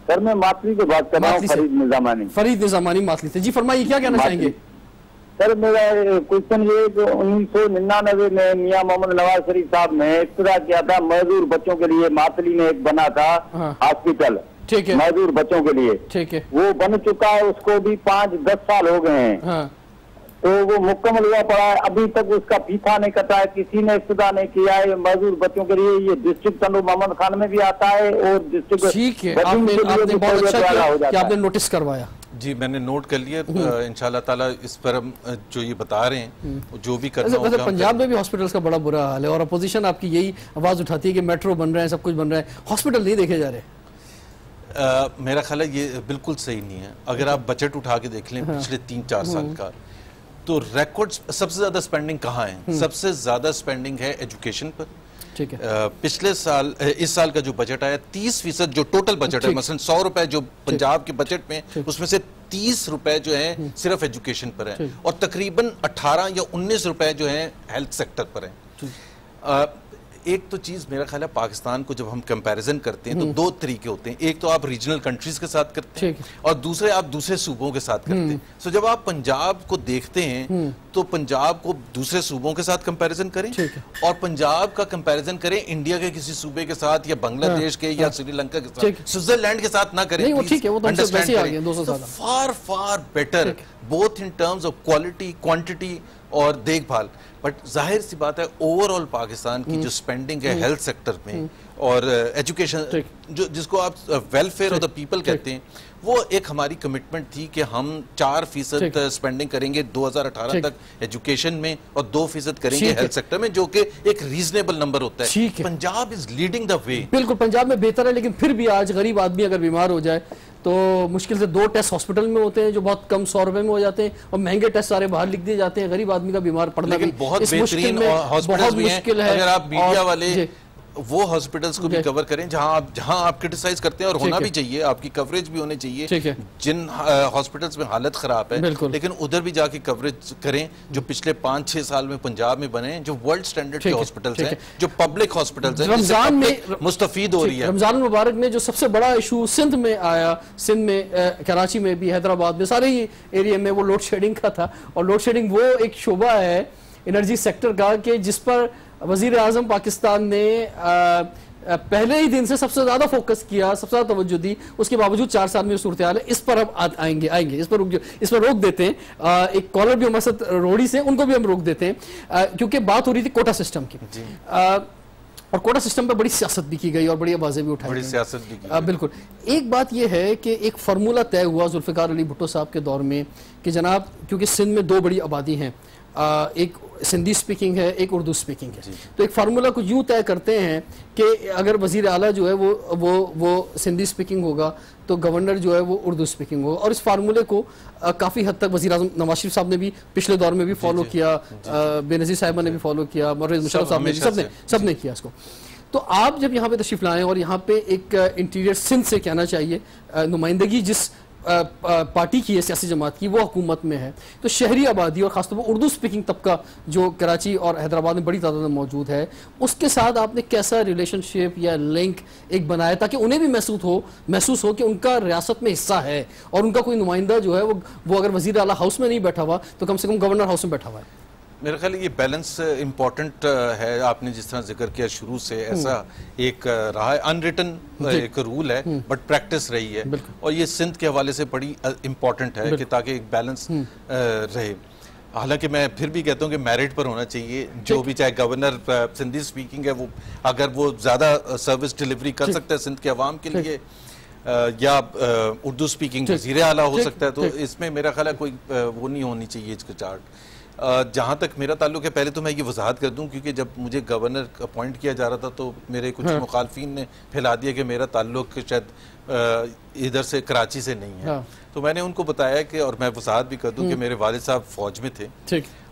सर मैं मातली से बात कर रहा हूँ, फरीद निजामानी मातली से। जी फरमाइए, क्या कहना चाहेंगे? सर मेरा क्वेश्चन ये कि 1999 में मियां मोहम्मद नवाज शरीफ साहब ने इफ्तिताह किया था मजदूर बच्चों के लिए, मातली में एक बना था हॉस्पिटल, ठीक है, मजदूर बच्चों के लिए, ठीक है, वो बन चुका है, उसको भी 5-10 साल हो गए हैं। तो वो मुकम्मल हुआ पड़ा है, अभी तक उसका फीफा नहीं कटा है, किसी ने इफ्तिताह नहीं किया है मजदूर बच्चों के लिए। ये डिस्ट्रिक्ट तंदूर मोहम्मद खान में भी आता है और डिस्ट्रिक्ट, ठीक है, आपने बहुत अच्छा किया कि आपने नोटिस करवाया। जी मैंने नोट कर लिया, इंशाल्लाह ताला इस पर हम जो ये बता रहे हैं जो भी करना होगा। पंजाब में भी हॉस्पिटल्स का बड़ा बुरा हाल है और अपोजिशन आपकी यही आवाज उठाती है कि मेट्रो बन रहे हैं, सब कुछ बन रहा है, हॉस्पिटल नहीं देखे जा रहे। मेरा ख्याल है ये बिल्कुल सही नहीं है। अगर आप बजट उठा के देख लें पिछले 3-4 साल का, तो रिकॉर्ड सबसे ज्यादा स्पेंडिंग कहाँ है? सबसे ज्यादा स्पेंडिंग है एजुकेशन पर। ठीक है। पिछले साल, इस साल का जो बजट आया 30% जो टोटल बजट है, मसलन 100 रुपए जो पंजाब के बजट में, उसमें से 30 रुपए जो है सिर्फ एजुकेशन पर है और तकरीबन 18 या 19 रुपए जो है हेल्थ सेक्टर पर है। एक तो चीज मेरा ख्याल है, पाकिस्तान को जब हम कंपैरिजन करते हैं तो दो तरीके होते हैं। एक तो आप रीजनल कंट्रीज के साथ करते हैं और दूसरे आप दूसरे सूबों के साथ करते हैं। सो जब आप पंजाब को देखते हैं तो पंजाब को दूसरे सूबों के साथ कंपैरिजन करें और पंजाब का कंपैरिजन करें इंडिया के किसी सूबे के साथ या बांग्लादेश के या श्रीलंका के साथ, स्विट्जरलैंड के साथ ना करें। Far far better both in terms of quality, quantity और देखभाल। बट जाहिर सी बात है, ओवरऑल पाकिस्तान की जो स्पेंडिंग है हेल्थ सेक्टर में और एजुकेशन, जो जिसको आप वेलफेयर ऑफ द पीपल कहते हैं, वो एक हमारी कमिटमेंट थी कि हम 4% स्पेंडिंग करेंगे 2018 तक एजुकेशन में और 2% करेंगे हेल्थ सेक्टर में, जो कि एक रीजनेबल नंबर होता है। Punjab is leading the way. बिल्कुल पंजाब में बेहतर है, लेकिन फिर भी आज गरीब आदमी अगर बीमार हो जाए तो मुश्किल से 2 टेस्ट हॉस्पिटल में होते हैं जो बहुत कम 100 रुपए में हो जाते हैं और महंगे टेस्ट सारे बाहर लिख दिए जाते हैं। गरीब आदमी का बीमार पड़ना भी बहुत बेहतरीन हॉस्पिटल्स भी हैं। अगर आप मीडिया वाले वो हॉस्पिटल्स को भी कवर करें जहां आप क्रिटिसाइज करते हैं, और होना भी चाहिए, आपकी कवरेज भी होनी चाहिए। जिन हॉस्पिटल्स में हालत खराब है, लेकिन उधर भी जाके कवरेज करें जो पिछले 5-6 साल में पंजाब में बने, जो वर्ल्ड स्टैंडर्ड के हॉस्पिटल्स हैं, जो पब्लिक हॉस्पिटल्स हैं, रमजान में मुस्तफीद हो रही है। रमजान मुबारक में जो सबसे बड़ा इशू सिंध में आया, सिंध में, कराची में भी, हैदराबाद में, सारे ही एरिया में वो लोड शेडिंग का था। और लोड शेडिंग वो एक शोबा है एनर्जी सेक्टर का कि जिस पर वजीर आजम पाकिस्तान ने पहले ही दिन से सबसे ज्यादा फोकस किया, सबसे ज्यादा तवज्जो दी। उसके बावजूद 4 साल में सूरत हाल है। इस पर हम आएंगे इस पर रोक देते हैं। एक कॉलर भी हमारे साथ रोड़ी से, उनको भी हम रोक देते हैं क्योंकि बात हो रही थी कोटा सिस्टम की। और कोटा सिस्टम पे बड़ी सियासत भी की गई और बड़ी आवाजें भी उठाई गई। बिल्कुल। एक बात यह है कि एक फार्मूला तय हुआ जुल्फिकार अली भुट्टो साहब के दौर में कि जनाब, क्योंकि सिंध में 2 बड़ी आबादी हैं, एक सिंधी स्पीकिंग है, एक उर्दू स्पीकिंग है, तो एक फार्मूला को यूं तय करते हैं कि अगर वजीर आला जो है वो सिंधी स्पीकिंग होगा तो गवर्नर जो है वो उर्दू स्पीकिंग होगा। और इस फार्मूले को काफ़ी हद तक वज़ीर आज़म नवाज शरीफ साहब ने भी पिछले दौर में भी फॉलो किया, बेनज़ीर साहिबा ने भी फॉलो किया, परवेज़ मुशर्रफ साहब ने, सबने किया इसको। तो आप जब यहाँ पे तशरीफ लाएं और यहाँ पे एक इंटीरियर सिंध से कहना चाहिए नुमाइंदगी जिस पार्टी की है, सियासी जमात की, वो हुकूमत में है, तो शहरी आबादी और खासतौर पर उर्दू स्पीकिंग तबका जो कराची और हैदराबाद में बड़ी तादाद में मौजूद है, उसके साथ आपने कैसा रिलेशनशिप या लिंक एक बनाया ताकि उन्हें भी महसूस हो कि उनका रियासत में हिस्सा है और उनका कोई नुमाइंदा जो है वो अगर वजीर आला हाउस में नहीं बैठा हुआ तो कम से कम गवर्नर हाउस में बैठा हुआ है। मेरा ख्याल ये बैलेंस इम्पोर्टेंट है। आपने जिस तरह जिक्र किया शुरू से ऐसा एक रहा है, अनरिटन एक रूल है बट प्रैक्टिस रही है, और ये सिंध के हवाले से बड़ी इम्पोर्टेंट है कि ताकि एक बैलेंस रहे। हालांकि मैं फिर भी कहता हूँ कि मेरिट पर होना चाहिए, जो भी चाहे गवर्नर सिंधी स्पीकिंग है वो अगर वो ज़्यादा सर्विस डिलीवरी कर सकता है सिंध के अवाम के लिए, या उर्दू स्पीकिंग वज़ीर आला हो सकता है, तो इसमें मेरा ख्याल है कोई वो नहीं होनी चाहिए हिचकिचाहट। जहाँ तक मेरा ताल्लुक है, पहले तो मैं ये वजाहत कर दूं क्योंकि जब मुझे गवर्नर अपॉइंट किया जा रहा था तो मेरे कुछ मुखालफिन ने फैला दिया कि मेरा ताल्लुक शायद इधर से कराची से नहीं है। तो मैंने उनको बताया कि, और मैं वजाहत भी कर दूं कि मेरे वालिद साहब फौज में थे,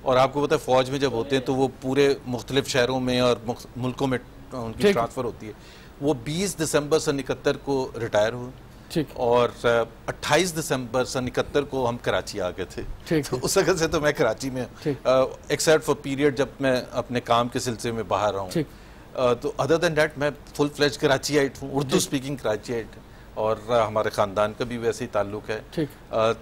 और आपको पता है फौज में जब होते हैं तो वो पूरे मुख्तलिफ शहरों में और मुल्कों में उनकी ट्रांसफ़र होती है। वो 20 दिसंबर सन 71 को रिटायर हुए और 28 दिसंबर सन 71 को हम कराची आ गए थे। तो उस वक्त से तो मैं कराची में एक्सेप्ट फॉर पीरियड जब मैं अपने काम के सिलसिले में बाहर रहा हूँ, तो अदर देन डैट मैं फुल फ्लेज कराचीआइट हूँ, उर्दू स्पीकिंग कराचीआइट, और हमारे ख़ानदान का भी वैसे ही ताल्लुक है।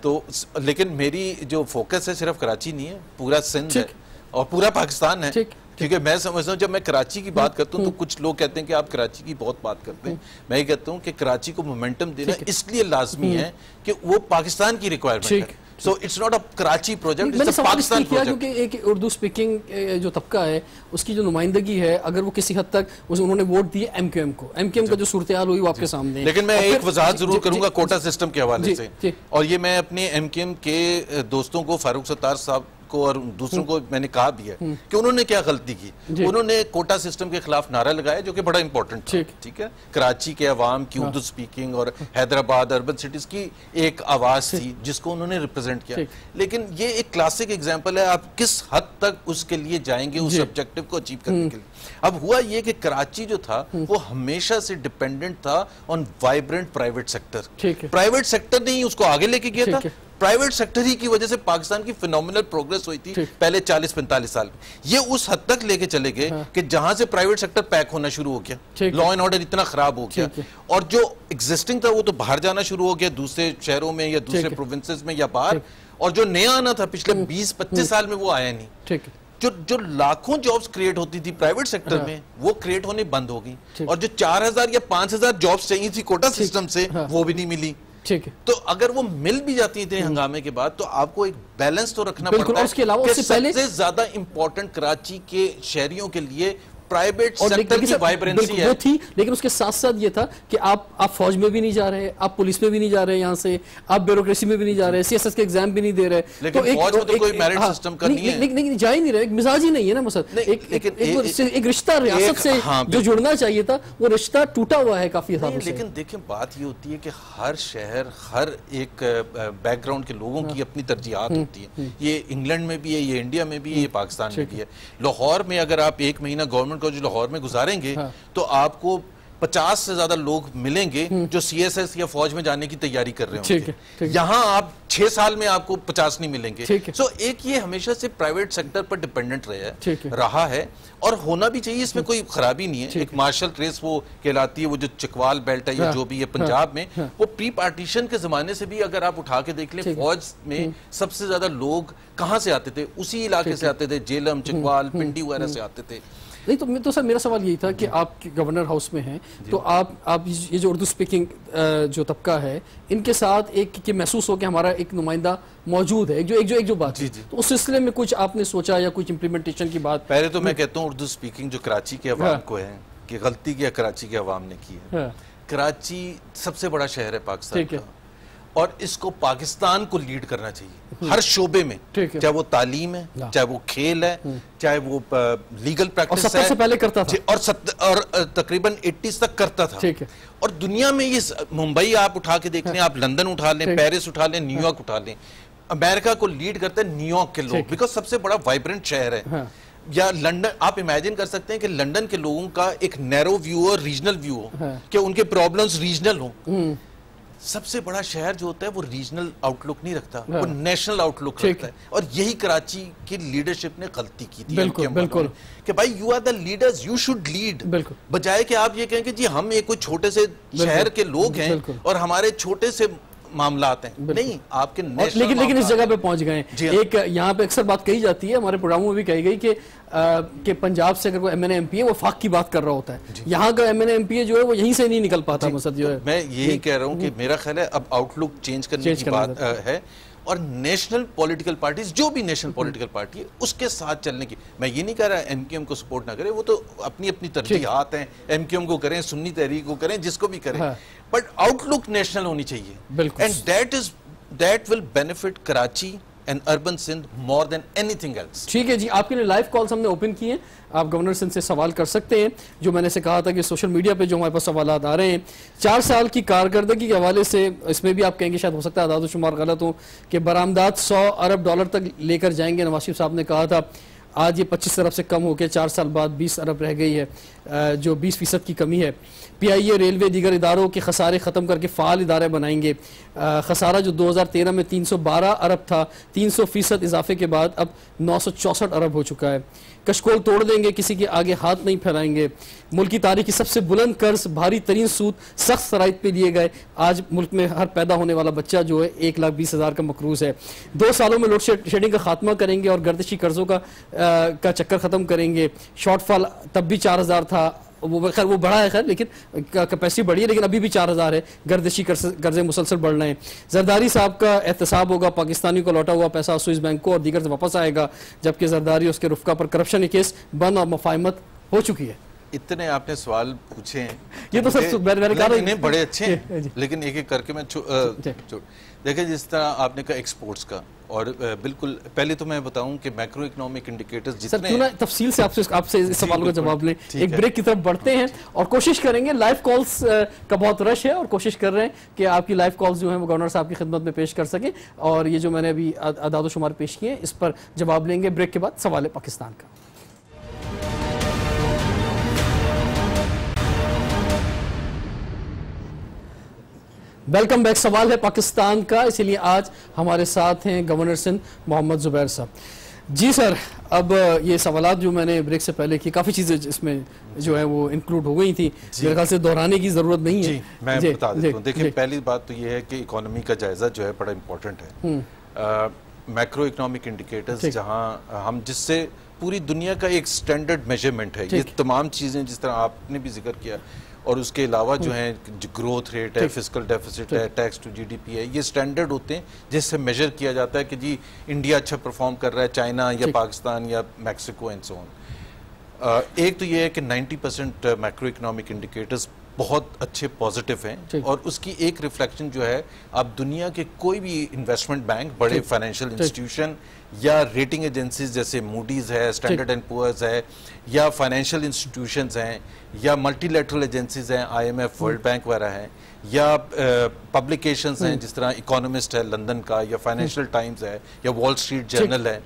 तो लेकिन मेरी जो फोकस है सिर्फ कराची नहीं है, पूरा सिंध है और पूरा पाकिस्तान है। क्योंकि मैं समझता हूँ जब मैं कराची की बात करता हूँ तो कुछ लोग कहते हैं कि आप कराची की बहुत बात करते हैं, मैं ये कहता हूँ कि कराची को मोमेंटम देना इसलिए लाजमी है कि वो पाकिस्तान की रिक्वायरमेंट है। So it's not a Karachi project, it's a Pakistan project. क्योंकि एक उर्दू स्पीकिंग जो तबका है उसकी जो नुमाइंदगी है, अगर वो किसी हद तक उन्होंने वोट दिए एमक्यूएम को, एमक्यूएम का जो सूरत हाल हुई वो आपके सामने। लेकिन मैं एक वजाहत जरूर करूंगा कोटा सिस्टम के हवाले से, और ये मैं अपने एमक्यूएम के दोस्तों को, फारूक सत्तार साहब को और दूसरों को मैंने कहा भी है कि उन्होंने क्या गलती की। उन्होंने कोटा सिस्टम के खिलाफ नारा लगाया जो कि बड़ा इंपॉर्टेंट था, ठीक है। कराची के अवाम की उर्दू स्पीकिंग और हैदराबाद अर्बन सिटीज की एक आवाज थी जिसको उन्होंने रिप्रेजेंट किया। लेकिन ये एक क्लासिक एग्जांपल है आप किस हद तक उसके लिए जाएंगे उस ऑब्जेक्टिव को अचीव करने के लिए। अब हुआ ये कि कराची जो था वो हमेशा से डिपेंडेंट था on vibrant private sector. Private sector ने ही उसको आगे लेके गया था। प्राइवेट सेक्टर ही की वजह से पाकिस्तान की फिनोमिनल प्रोग्रेस हुई थी पहले 40-45 साल में। ये उस हद तक लेके चले गए कि जहां से प्राइवेट सेक्टर पैक होना शुरू हो गया, लॉ एंड ऑर्डर इतना खराब हो गया, और जो एग्जिस्टिंग था वो तो बाहर जाना शुरू हो गया, दूसरे शहरों में या दूसरे प्रोविंसेस में या बाहर, और जो नया आना था पिछले 20-25 साल में वो आया नहीं। जो लाखों जॉब्स क्रिएट होती थी प्राइवेट सेक्टर में वो क्रिएट होने बंद हो गई, और जो 4000 या 5000 जॉब्स चाहिए थी कोटा सिस्टम से वो भी नहीं मिली। ठीक है, तो अगर वो मिल भी जाती थी हंगामे के बाद तो आपको एक बैलेंस तो रखना पड़ता है। उसके अलावा सबसे ज्यादा इंपॉर्टेंट कराची के शहरियों के लिए प्राइवेट सेक्टर की वाइब्रेंसी है, थी। लेकिन उसके साथ साथ ये था कि आप फौज में भी नहीं जा रहे, आप पुलिस में भी नहीं जा रहे, यहाँ से आप ब्यूरोक्रेसी में भी नहीं जा रहे, सीएसएस के एग्जाम भी नहीं दे रहे। लेकिन फौज में तो कोई मेरिट सिस्टम का नहीं है, लेकिन जा ही नहीं रहे, मिजाज ही नहीं है ना मसद। एक रिश्ता रियासत से जो जुड़ना चाहिए था वो रिश्ता टूटा हुआ है काफी सालों से। लेकिन देखिए बात ये होती है कि हर शहर, हर एक बैकग्राउंड के लोगों की अपनी तरजीहात होती है। ये इंग्लैंड में भी है, ये इंडिया में भी है, ये पाकिस्तान में भी है। लाहौर में अगर आप एक महीना गवर्नमेंट जो लाहौर में गुजारेंगे तो आपको 50 से ज्यादा लोग मिलेंगे जो सीएसएस या फौज में जाने की तैयारी कर रहे होंगे। यहां आप 6 साल में आपको 50 नहीं मिलेंगे। सो एक ये हमेशा से प्राइवेट सेक्टर पर डिपेंडेंट रहा है और होना भी चाहिए, इसमें कोई खराबी नहीं है। एक मार्शल रेस वो कहलाती है, वो जो चिकवाल बेल्ट है या जो भी है पंजाब में, वो प्री पार्टीशन के जमाने से भी अगर आप उठा के देख लें, फौज में सबसे ज्यादा लोग कहां से आते थे? उसी इलाके से आते थे, जेलम, चिकवाल, पिंडी वगैरह से आते थे। नहीं तो सर मेरा सवाल यही था कि आप गवर्नर हाउस में हैं तो आप ये जो उर्दू स्पीकिंग जो तबका है इनके साथ एक कि महसूस हो कि हमारा एक नुमाइंदा मौजूद है, एक जो बात तो उस सिलसिले में कुछ आपने सोचा या कुछ इम्प्लीमेंटेशन की बात? पहले तो मैं कहता हूँ उर्दू स्पीकिंग जो कराची के अवाम को है कि गलती क्या कराची के अवाम ने की है। कराची सबसे बड़ा शहर है पाकिस्तान का और इसको पाकिस्तान को लीड करना चाहिए हर शोबे में, चाहे वो तालीम है, चाहे वो खेल है, चाहे वो लीगल प्रैक्टिस है। सबसे पहले करता था और तकरीबन 80s तक करता था। और दुनिया में ये मुंबई आप उठा के देख लें, आप लंदन उठा लें, पेरिस उठा लें, न्यूयॉर्क उठा लें, अमेरिका को लीड करते हैं न्यूयॉर्क के लोग, बिकॉज सबसे बड़ा वाइब्रेंट शहर है। या लंदन, आप इमेजिन कर सकते हैं कि लंदन के लोगों का एक नैरो व्यू और रीजनल व्यू हो कि उनके प्रॉब्लम्स रीजनल हो। सबसे बड़ा शहर जो होता है वो रीजनल आउटलुक नहीं रखता, वो नेशनल आउटलुक रखता है। और यही कराची की लीडरशिप ने गलती की थी। बिल्कुल कि भाई you are the leaders, you should lead, बजाय कि आप ये कहें कि जी हम एक कोई छोटे से शहर के लोग हैं और हमारे छोटे से मामलात हैं। नहीं, आपके लेकिन इस जगह पे पहुंच गए। एक यहाँ पे अक्सर बात कही जाती है, हमारे प्रोग्रामों में भी कही गई कि पंजाब से अगर कोई MNA MP है वो वफाक की बात कर रहा होता है, यहाँ का MNA MP जो है वो यहीं से नहीं निकल पाता। मसद जो है मैं यही कह रहा हूँ कि मेरा ख्याल है अब आउटलुक चेंज करने की बात है और नेशनल पॉलिटिकल पार्टीज, जो भी नेशनल पॉलिटिकल पार्टी है उसके साथ चलने की। मैं ये नहीं कह रहा MQM को सपोर्ट ना करें, वो तो अपनी अपनी तरजीहात हैं, MQM को करें, सुन्नी तहरीक को करें, जिसको भी करें, बट आउटलुक नेशनल होनी चाहिए। And that will benefit Karachi and urban Sindh more than anything else. ठीक है जी, आपके लिए लाइव कॉल्स हमने ओपन किए, आप गवर्नर सिंध से सवाल कर सकते हैं। जो मैंने से कहा था कि सोशल मीडिया पे जो हमारे पास सवाल आ रहे हैं 4 साल की कारकर्दगी के हवाले से, इसमें भी आप कहेंगे शायद हो सकता है आदाद शुमार गलत हो कि बरामदात $100 अरब तक लेकर जाएंगे। नवाज शरीफ साहब ने कहा था, आज ये 25 अरब से कम होकर 4 साल बाद 20 अरब रह गई है, जो 20% की कमी है। PIA रेलवे दीगर इदारों के खसारे ख़त्म करके फ़ाल इदारे बनाएंगे। खसारा जो 2013 में 312 अरब था, 300% इजाफे के बाद अब 964 अरब हो चुका है। कशकोल तोड़ देंगे, किसी के आगे हाथ नहीं फैलाएंगे। मुल्क की तारीख की सबसे बुलंद कर्ज, भारी तरीन सूद सख्त शराइत पे लिए गए। आज मुल्क में हर पैदा होने वाला बच्चा जो है 1,20,000 का मकरूज है। 2 सालों में लोड शेडिंग का खात्मा करेंगे और गर्दिशी कर्जों का चक्कर ख़त्म करेंगे। शॉर्टफॉल तब भी 4,000 था, वो बढ़ा है खैर, लेकिन कैपेसिटी बढ़ी है, लेकिन अभी भी 4000 है। गर्दिशी कर्जे मुसलसल बढ़ रहे हैं। जरदारी साहब का एहतसाब होगा, पाकिस्तानी को लौटा हुआ पैसा स्विस बैंक को और दीगर से वापस आएगा, जबकि जरदारी उसके रुफका पर करप्शन के केस बंद और मुफाहमत हो चुकी है। इतने आपने सवाल पूछे हैं, ये तो सब मैंने कहा इन्हें बड़े अच्छे हैं, लेकिन एक एक करके मैं देखिए, जिस तरह आपने कहा एक्सपोर्ट्स का, और बिल्कुल पहले तो मैं बताऊं कि मैक्रो इकोनॉमिक इंडिकेटर्स जितने क्यों ना तफसील से आपसे इस सवाल का जवाब लें। एक ब्रेक की तरफ बढ़ते हैं और कोशिश करेंगे, लाइव कॉल्स का बहुत रश है और कोशिश कर रहे हैं कि आपकी लाइव कॉल्स जो हैं वो गवर्नर साहब की खिदमत में पेश कर सके, और ये जो मैंने अभी अदाद शुमार पेश किए हैं इस पर जवाब लेंगे ब्रेक के बाद। सवाल है पाकिस्तान का। Welcome back. सवाल है पाकिस्तान का, इसीलिए आज हमारे साथ हैं गवर्नर सिंध मोहम्मद जुबैर साहब। जी सर, अब ये सवालात जो मैंने ब्रेक से पहले की, काफ़ी चीज़ें इसमें जो है वो इंक्लूड हो गई थी, मेरे ख्याल से दोहराने की ज़रूरत नहीं है। मैं बता देता हूँ। देखिए, पहली बात तो ये है कि इकोनॉमी का जायजा जो है बड़ा इंपॉर्टेंट है। मैक्रो इकोनॉमिक इंडिकेटर्स जहाँ हम जिससे पूरी दुनिया का एक स्टैंडर्ड मेजरमेंट है, ये तमाम चीज़ें जिस तरह आपने भी जिक्र किया, और उसके अलावा जो है ग्रोथ रेट है, फिस्कल डेफिसिट है, टैक्स टू जीडीपी है, ये स्टैंडर्ड होते हैं जिससे मेजर किया जाता है कि जी इंडिया अच्छा परफॉर्म कर रहा है, चाइना या पाकिस्तान या मैक्सिको एंड सो ऑन। एक तो ये है कि 90% मैक्रो इकोनॉमिक इंडिकेटर्स बहुत अच्छे पॉजिटिव हैं, और उसकी एक रिफ्लेक्शन जो है, आप दुनिया के कोई भी इन्वेस्टमेंट बैंक, बड़े फाइनेंशियल इंस्टीट्यूशन या रेटिंग एजेंसीज जैसे मूडीज है, स्टैंडर्ड एंड पुअर्स है, या फाइनेंशियल इंस्टीट्यूशंस हैं, या मल्टीलैटरल एजेंसीज हैं, IMF, वर्ल्ड बैंक वगैरह हैं, या पब्लिकेशंस हैं जिस तरह इकोनॉमिस्ट है लंदन का, या फाइनेंशियल टाइम्स है, या वॉल स्ट्रीट जर्नल है,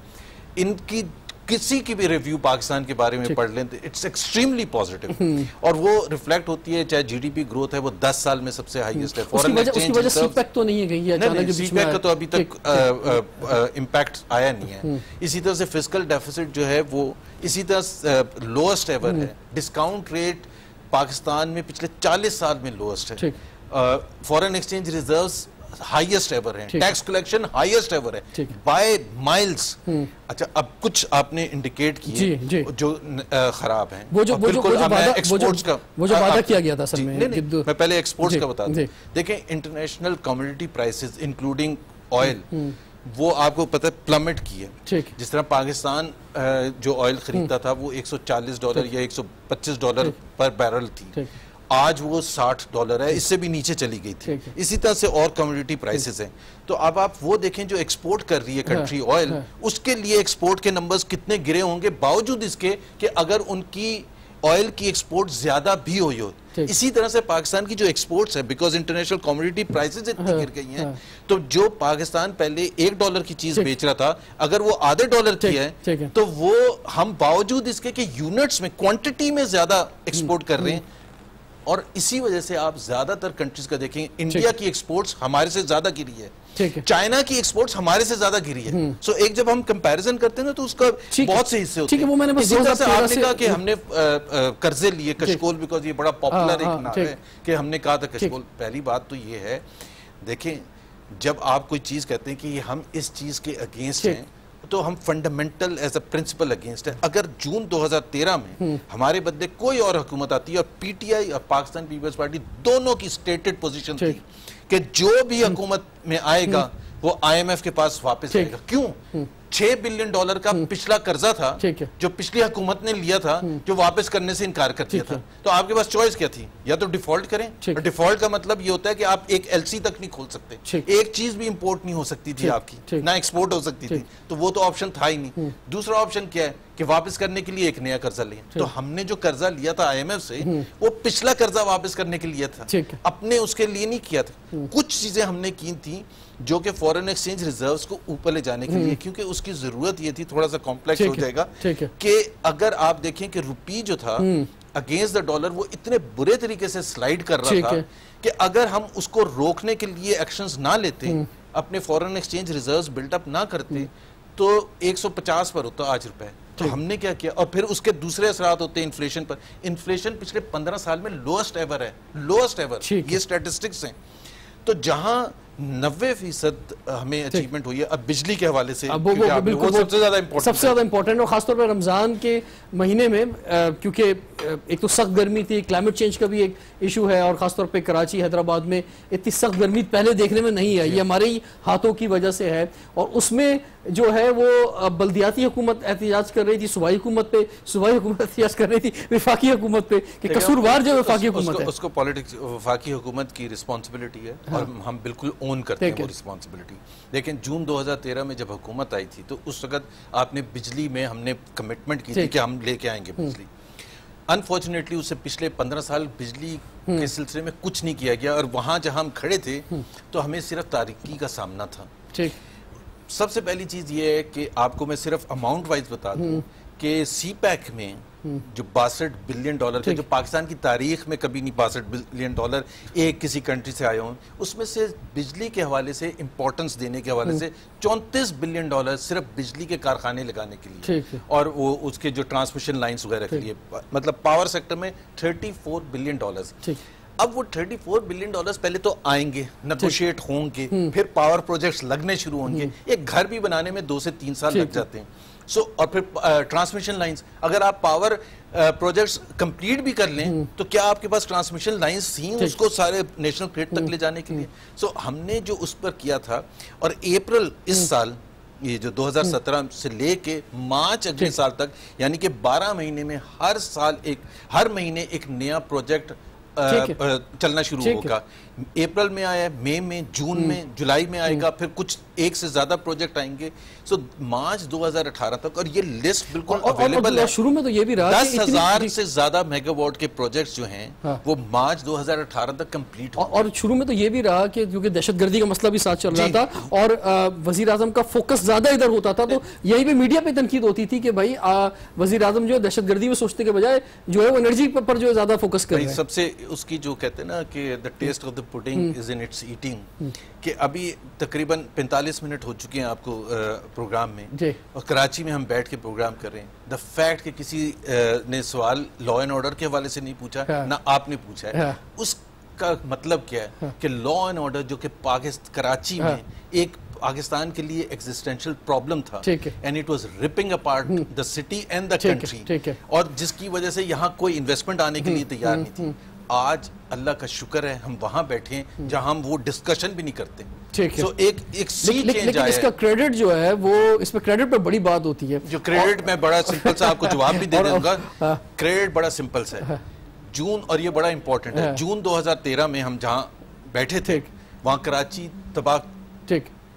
इनकी किसी की भी रिव्यू पाकिस्तान के बारे में पढ़ लें तो इट्स एक्सट्रीमली पॉजिटिव, और वो रिफ्लेक्ट होती है। चाहे जीडीपी ग्रोथ है वो 10 साल में सबसे हाईएस्ट है। फॉरेन एक्सचेंज सीपैक तो नहीं है कहीं, सीपैक का तो अभी तक इम्पैक्ट आया नहीं है। इसी तरह से फिस्कल डेफिसिट जो है वो इसी तरह लोएस्ट एवर है। डिस्काउंट रेट पाकिस्तान में पिछले 40 साल में लोएस्ट है। Foreign exchange reserves highest ever है, टैक्स कलेक्शन हाईएस्ट एवर है बाय माइल्स। अच्छा, अब कुछ आपने इंडिकेट किए जो खराब हैं, वो जो एक्सपोर्ट्स का वो जो वादा किया गया था असल में। मैं पहले एक्सपोर्ट्स का बता दूं। देखें, international commodity prices including oil, वो आपको पता है प्लमेट की है। जिस तरह पाकिस्तान जो ऑयल खरीदता था वो $140 या $125 पर बैरल थी, आज वो $60 है, इससे भी नीचे चली गई थी। इसी तरह से और कमोडिटी प्राइसेस हैं। तो अब आप वो देखें जो एक्सपोर्ट कर रही है कंट्री ऑयल, उसके लिए एक्सपोर्ट के नंबर्स कितने गिरे होंगे, बावजूद इसके कि अगर उनकी ऑयल की एक्सपोर्ट ज्यादा भी हुई हो। इसी तरह से पाकिस्तान की जो एक्सपोर्ट्स है, बिकॉज इंटरनेशनल कमोडिटी प्राइसेस इतनी गिर गई हैं, तो जो पाकिस्तान पहले $1 की चीज बेच रहा था, अगर वो आधे डॉलर की है तो वो हम बावजूद इसके कि यूनिट्स में, क्वांटिटी में ज्यादा एक्सपोर्ट कर रहे हैं। और इसी वजह से आप ज्यादातर कंट्रीज का देखें, इंडिया की एक्सपोर्ट्स हमारे से ज्यादा गिरी है, चाइना की एक्सपोर्ट्स हमारे से ज्यादा गिरी है। सो एक जब हम कंपैरिजन करते हैं ना तो उसका बहुत से हिस्से होते हैं। इसी तरह से आपने कहा कि हमने कर्जे लिए कशकोल, बिकॉज ये बड़ा पॉपुलर एक नाम है कि हमने कहा था कशकोल। पहली बात तो ये है, देखें, जब आप कोई चीज कहते हैं कि हम इस चीज के अगेंस्ट हैं, तो हम fundamental as a principle against है। अगर जून 2013 में हमारे बदले कोई और हुकूमत आती है, और पीटीआई और पाकिस्तान पीपल्स पार्टी दोनों की स्टेटेड पोजीशन थी कि जो भी हुकूमत में आएगा वो IMF के पास वापस जाएगा। क्यों? $6 बिलियन का पिछला कर्जा था जो पिछली हुकूमत ने लिया था, जो वापस करने से इनकार कर दिया था। तो आपके पास चॉइस क्या थी? या तो डिफॉल्ट करें, और डिफॉल्ट का मतलब ये होता है कि आप एक LC तक नहीं खोल सकते, एक चीज भी इंपोर्ट नहीं हो सकती थी आपकी, ना एक्सपोर्ट हो सकती थी, तो वो तो ऑप्शन था ही नहीं। दूसरा ऑप्शन क्या है कि वापस करने के लिए एक नया कर्जा लें। तो हमने जो कर्जा लिया था IMF से, वो पिछला कर्जा वापस करने के लिए था, अपने उसके लिए नहीं किया था। कुछ चीजें हमने की थी जो कि फॉरेन एक्सचेंज रिजर्व्स को ऊपर ले जाने के लिए, क्योंकि उसकी जरूरत ये थी, थोड़ा सा कॉम्प्लेक्स हो जाएगा, कि अगर आप देखें कि रुपी जो था अगेंस्ट द डॉलर वो इतने बुरे तरीके से स्लाइड कर रहा था कि अगर हम उसको रोकने के लिए एक्शंस ना लेते, अपने फॉरेन एक्सचेंज रिजर्व्स बिल्डअप ना करते, तो 150 पर होता आज रुपए। तो हमने क्या किया, और फिर उसके दूसरे असरात होते हैं इन्फ्लेशन पर। इन्फ्लेशन पिछले 15 साल में लोएस्ट एवर है, लोएस्ट एवर, ये स्टैटिस्टिक्स हैं। तो जहां 90% हमें अचीवमेंट हुई है। अब बिजली के हवाले से वो सबसे ज्यादा इम्पोर्टेंट और खासतौर पर रमजान के महीने में, क्योंकि एक तो सख्त गर्मी थी, क्लाइमेट चेंज का भी एक इशू है, और खासतौर पे कराची हैदराबाद में इतनी सख्त गर्मी पहले देखने में नहीं है, ये हमारे ही हाथों की वजह से है। और उसमें जो है वो बल्दियाती हुकूमत एहतिजाज कर रही थी सूबाई हुकूमत पे, सूबाई हुकूमत एहतिजाज कर रही थी वफाकी हुकूमत पे कि कसूरवार जो वफाकी हुकूमत है, उसको पॉलिटिक्स वफाकी हुकूमत की रिस्पॉन्सिबिलिटी है। हाँ। और हम बिल्कुल ओन करते हैं वो रिस्पॉन्सिबिलिटी। लेकिन जून 2013 में जब हुकूमत आई थी तो उस वक्त आपने बिजली में हमने कमिटमेंट की थी कि हम लेके आएंगे बिजली। अनफॉर्चुनेटली उससे पिछले 15 साल बिजली के सिलसिले में कुछ नहीं किया गया, और वहां जहां हम खड़े थे तो हमें सिर्फ तारीकी का सामना था। सबसे पहली चीज ये है कि आपको मैं सिर्फ अमाउंट वाइज बता दूं कि सीपैक में जो 62 बिलियन डॉलर थे, जो पाकिस्तान की तारीख में कभी नहीं 62 बिलियन डॉलर एक किसी कंट्री से आए हों, उसमें से बिजली के हवाले से इंपॉर्टेंस देने के हवाले से 34 बिलियन डॉलर सिर्फ बिजली के कारखाने लगाने के लिए, और वो उसके जो ट्रांसमिशन लाइंस वगैरह के लिए, मतलब पावर सेक्टर में 34 बिलियन डॉलर। अब वो 34 बिलियन डॉलर्स पहले तो आएंगे, नेगोशिएट होंगे, फिर पावर प्रोजेक्ट्स लगने शुरू होंगे। एक घर भी बनाने में 2 से 3 साल लग जाते हैं। और फिर ट्रांसमिशन लाइंस, अगर आप पावर प्रोजेक्ट्स कंप्लीट भी कर लें तो क्या आपके पास ट्रांसमिशन लाइंस थी उसको सारे नेशनल ग्रिड तक ले जाने के लिए? हमने जो उस पर किया था, और अप्रैल इस साल, ये जो 2017 से लेके मार्च अगले साल तक, यानी कि 12 महीने में हर महीने एक नया प्रोजेक्ट चलना शुरू होगा। अप्रैल में आया, मई में, जून में, जुलाई में आएगा, फिर कुछ एक से ज्यादा प्रोजेक्ट आएंगे। मार्च 2018 तक, और ये लिस्ट बिल्कुल अवेलेबल है। शुरू में तो ये भी रहा 10,000 से ज्यादा मेगावाट के प्रोजेक्ट्स जो हैं वो मार्च 2018 तक कंप्लीट और शुरू में तो ये भी रहा कि क्योंकि दहशतगर्दी का मसला भी साथ चल रहा था, और वजीर आजम का फोकस ज्यादा इधर होता था, तो यही भी मीडिया पे तनकीद होती थी कि भाई वजीर आजम जो है दहशतगर्दी में सोचने के बजाय जो है वो एनर्जी पर जो है ज्यादा फोकस कर रहे हैं। सबसे उसकी जो कहते हैं ना कि the test of the pudding is in its eating, कि अभी तकरीबन 45 मिनट हो चुके हैं आपको प्रोग्राम में, और कराची में हम बैठ के प्रोग्राम कर रहे हैं। द फैक्ट कि किसी ने सवाल लॉ एंड ऑर्डर के हवाले से नहीं पूछा, ना आपने पूछा है, उसका मतलब क्या है कि लॉ एंड ऑर्डर जो कि कराची में एक पाकिस्तान के लिए एग्जिस्टेंशियल प्रॉब्लम था, and it was ripping apart the city and the country, और जिसकी वजह से यहाँ कोई इन्वेस्टमेंट आने के लिए तैयार नहीं थी। आज अल्लाह का शुक्र है हम वहां बैठे हैं जहां हम वो डिस्कशन भी नहीं करते। एक सी चेंज आया। इसका क्रेडिट जो है वो, इसमें क्रेडिट पे बड़ी बात होती है। जो क्रेडिट मैं बड़ा सिंपल सा आपको जवाब भी दे दूंगा। क्रेडिट बड़ा सिंपल सा है। जून, और ये बड़ा इंपॉर्टेंट है, जून 2013 में हम जहां बैठे थे वहां कराची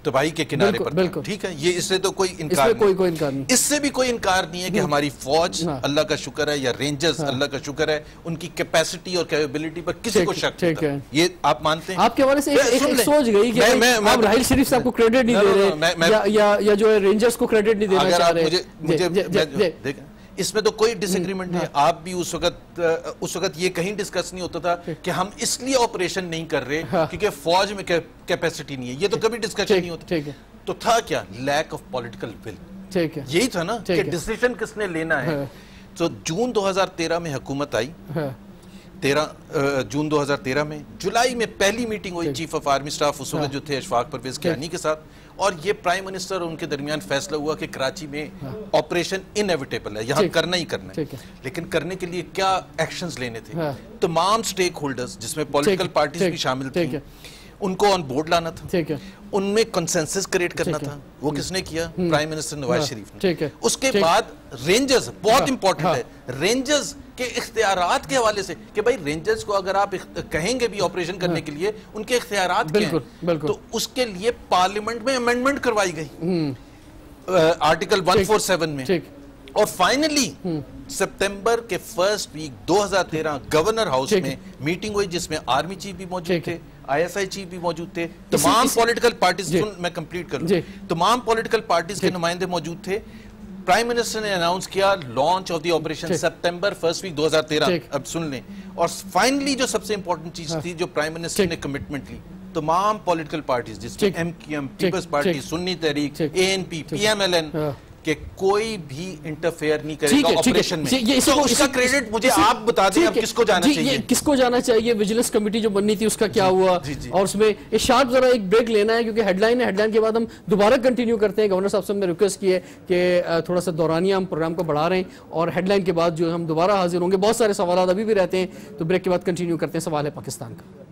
तबाही के किनारे पर, ठीक है, ये इससे तो कोई इनकार नहीं, इससे भी कोई इनकार नहीं है कि हमारी फौज, अल्लाह का शुक्र है, या रेंजर्स, अल्लाह का शुक्र है, उनकी कैपेसिटी और कैपेबिलिटी पर किसी को शक नहीं था। ये आप मानते हैं? आपके हवाले से एक सोच गई कि आप राहिल शरीफ साहब को क्रेडिट नहीं दे रहे, या जो है रेंजर्स को क्रेडिट नहीं देना चाह रहे। इसमें तो कोई डिसएग्रीमेंट नहीं है। आप भी उस वक्त ये कहीं डिस्कस नहीं होता था कि हम इसलिए ऑपरेशन नहीं कर रहे क्योंकि फौज में कैपेसिटी नहीं है, ये तो कभी डिस्कशन नहीं होता। तो था क्या? Lack of political will. यही था ना कि डिसीजन किसने लेना है। तो जून 2013 में हुकूमत आई, 13 जून 2013 में। जुलाई में पहली मीटिंग हुई चीफ ऑफ आर्मी स्टाफ उस वक्त जो थे अशफाक परवेज कियानी के साथ, और ये प्राइम मिनिस्टर और उनके दरमियान फैसला हुआ कि कराची में ऑपरेशन इनएविटेबल है, यहाँ करना ही करना है। लेकिन करने के लिए क्या एक्शंस लेने थे? तमाम स्टेक होल्डर्स जिसमें पॉलिटिकल पार्टीज भी शामिल थी, उनको ऑन बोर्ड लाना था, उनमें कंसेंसस क्रिएट करना था। वो किसने किया? प्राइम मिनिस्टर नवाज शरीफ ने। उसके बाद रेंजर्स, बहुत इंपॉर्टेंट है, रेंजर्स के इख्तियारात के हवाले से कि भाई रेंजर्स को अगर आप कहेंगे भी ऑपरेशन करने के लिए, उनके इख्तियारात क्या हैं? तो उसके लिए पार्लियामेंट में अमेंडमेंट करवाई गई आर्टिकल 147 में, और फाइनली सितंबर के फर्स्ट वीक 2013 गवर्नर हाउस में मीटिंग हुई जिसमें आर्मी चीफ भी मौजूद थे, ISI चीफ भी मौजूद थे, तमाम पॉलिटिकल पार्टीज, मैं कंप्लीट करूं, तमाम पॉलिटिकल पार्टीज के नुमाइंदे मौजूद थे। प्राइम मिनिस्टर ने अनाउंस किया लॉन्च ऑफ द ऑपरेशन सितंबर फर्स्ट वीक 2013। अब सुन लें, और फाइनली जो सबसे इंपॉर्टेंट चीज थी जो प्राइम मिनिस्टर ने कमिटमेंट ली, तमाम पॉलिटिकल पार्टीज जिसमें MQM, पीपल्स पार्टी, सुन्नी तहरीक, ANP, PMLN, कि कोई भी इंटरफेयर नहीं करेगा ऑपरेशन में। तो उसका क्रेडिट मुझे आप बता दें, अब किसको जाना चाहिए? किसको जाना चाहिए? विजिलेंस कमेटी जो बननी थी उसका क्या हुआ? और उसमें ये शार्प जरा एक ब्रेक लेना है क्योंकि हेडलाइन है, हेडलाइन के बाद हम दोबारा कंटिन्यू करते हैं। गवर्नर साहब से हमने रिक्वेस्ट की है कि थोड़ा सा दौरानिया हम प्रोग्राम को बढ़ा रहे हैं और हेडलाइन के बाद जो हम दोबारा हाजिर होंगे। बहुत सारे सवाल अभी भी रहते हैं, तो ब्रेक के बाद कंटिन्यू करते हैं। सवाल है पाकिस्तान का।